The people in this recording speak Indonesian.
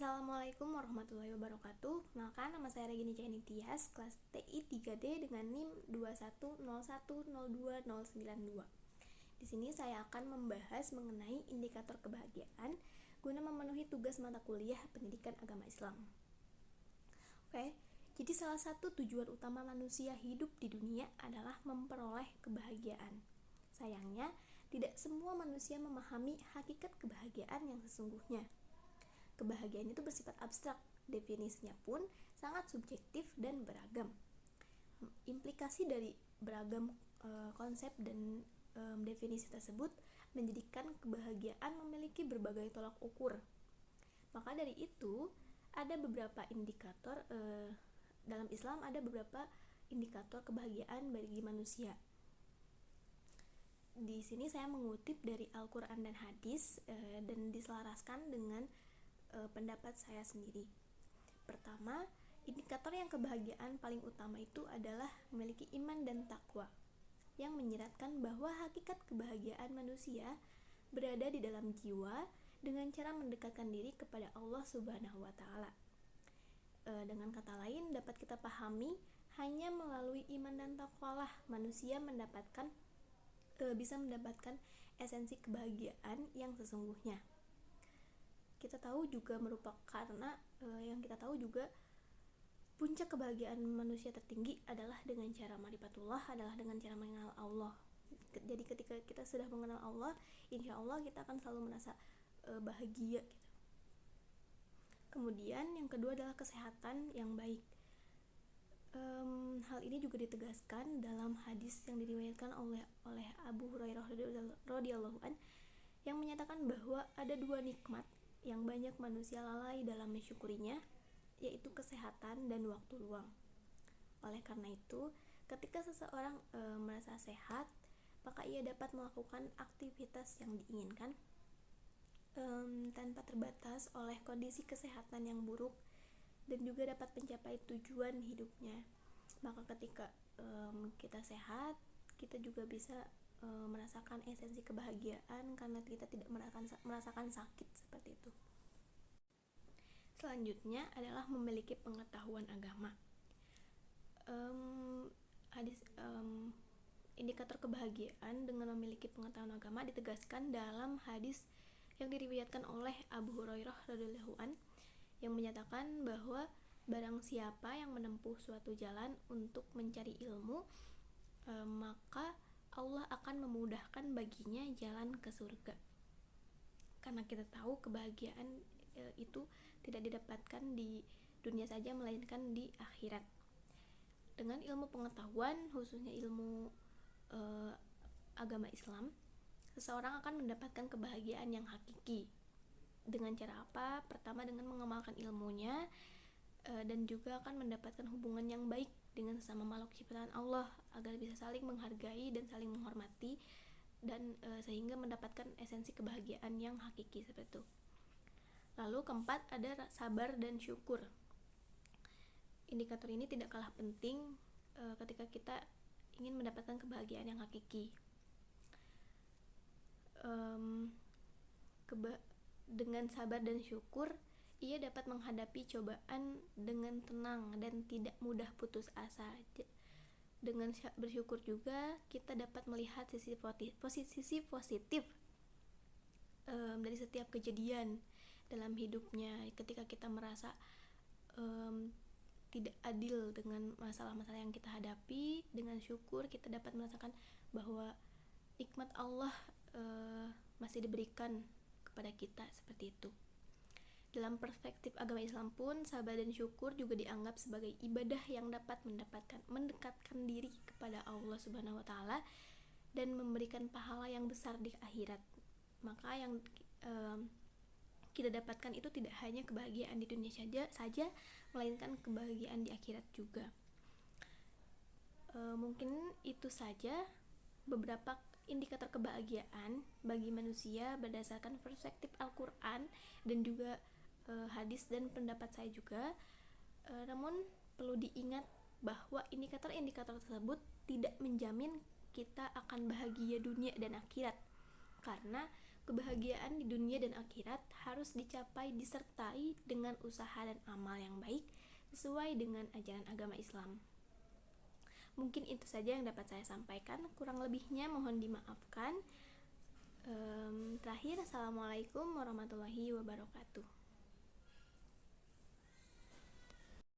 Assalamualaikum warahmatullahi wabarakatuh. Perkenalkan, nama saya Regini Ciani Tias, kelas TI 3D dengan NIM 2101029092. Di sini saya akan membahas mengenai indikator kebahagiaan guna memenuhi tugas mata kuliah Pendidikan Agama Islam. Oke, jadi salah satu tujuan utama manusia hidup di dunia adalah memperoleh kebahagiaan. Sayangnya, tidak semua manusia memahami hakikat kebahagiaan yang sesungguhnya. Kebahagiaan itu bersifat abstrak, definisinya pun sangat subjektif dan beragam. Implikasi dari beragam konsep dan definisi tersebut menjadikan kebahagiaan memiliki berbagai tolak ukur. Maka dari itu, ada beberapa indikator dalam Islam, ada beberapa indikator kebahagiaan bagi manusia. Di sini saya mengutip dari Al-Quran dan hadis dan diselaraskan dengan pendapat saya sendiri. Pertama, indikator yang kebahagiaan paling utama itu adalah memiliki iman dan takwa, yang menyeratkan bahwa hakikat kebahagiaan manusia berada di dalam jiwa dengan cara mendekatkan diri kepada Allah Subhanahu wa Ta'ala. Dengan kata lain, dapat kita pahami hanya melalui iman dan takwa lah manusia bisa mendapatkan esensi kebahagiaan yang sesungguhnya. Kita tahu juga yang kita tahu juga puncak kebahagiaan manusia tertinggi adalah dengan cara ma'rifatullah, adalah dengan cara mengenal Allah. Jadi ketika kita sudah mengenal Allah, insya Allah kita akan selalu merasa bahagia gitu. Kemudian yang kedua adalah kesehatan yang baik. Hal ini juga ditegaskan dalam hadis yang diriwayatkan oleh Abu Hurairah radhiyallahu anhu yang menyatakan bahwa ada dua nikmat yang banyak manusia lalai dalam mensyukurinya, yaitu kesehatan dan waktu luang. Oleh karena itu, ketika seseorang merasa sehat, maka ia dapat melakukan aktivitas yang diinginkan tanpa terbatas oleh kondisi kesehatan yang buruk, dan juga dapat mencapai tujuan hidupnya. Maka ketika kita sehat, kita juga bisa merasakan esensi kebahagiaan karena kita tidak merasakan sakit seperti itu. Selanjutnya adalah memiliki pengetahuan agama. Indikator kebahagiaan dengan memiliki pengetahuan agama ditegaskan dalam hadis yang diriwayatkan oleh Abu Hurairah radhiyallahu anhu yang menyatakan bahwa barang siapa yang menempuh suatu jalan untuk mencari ilmu, maka Allah akan memudahkan baginya jalan ke surga. Karena kita tahu kebahagiaan itu tidak didapatkan di dunia saja, melainkan di akhirat. Dengan ilmu pengetahuan, khususnya ilmu agama Islam, seseorang akan mendapatkan kebahagiaan yang hakiki. Dengan cara apa? Pertama, dengan mengamalkan ilmunya, dan juga akan mendapatkan hubungan yang baik dengan sesama makhluk ciptaan Allah agar bisa saling menghargai dan saling menghormati, dan sehingga mendapatkan esensi kebahagiaan yang hakiki seperti itu. Lalu keempat, ada sabar dan syukur. Indikator ini tidak kalah penting ketika kita ingin mendapatkan kebahagiaan yang hakiki. Dengan sabar dan syukur, ia dapat menghadapi cobaan dengan tenang dan tidak mudah putus asa. Dengan bersyukur juga kita dapat melihat sisi positif dari setiap kejadian dalam hidupnya. Ketika kita merasa tidak adil dengan masalah-masalah yang kita hadapi, dengan syukur kita dapat merasakan bahwa nikmat Allah masih diberikan kepada kita seperti itu. Dalam perspektif agama Islam pun, sabar dan syukur juga dianggap sebagai ibadah yang dapat mendekatkan diri kepada Allah Subhanahu wa Ta'ala dan memberikan pahala yang besar di akhirat. Maka yang kita dapatkan itu tidak hanya kebahagiaan di dunia saja, melainkan kebahagiaan di akhirat juga. Mungkin itu saja beberapa indikator kebahagiaan bagi manusia berdasarkan perspektif Al-Quran dan juga hadis dan pendapat saya juga. Namun perlu diingat bahwa indikator-indikator tersebut tidak menjamin kita akan bahagia dunia dan akhirat, karena kebahagiaan di dunia dan akhirat harus dicapai disertai dengan usaha dan amal yang baik sesuai dengan ajaran agama Islam. Mungkin itu saja yang dapat saya sampaikan, kurang lebihnya mohon dimaafkan. Terakhir, assalamualaikum warahmatullahi wabarakatuh.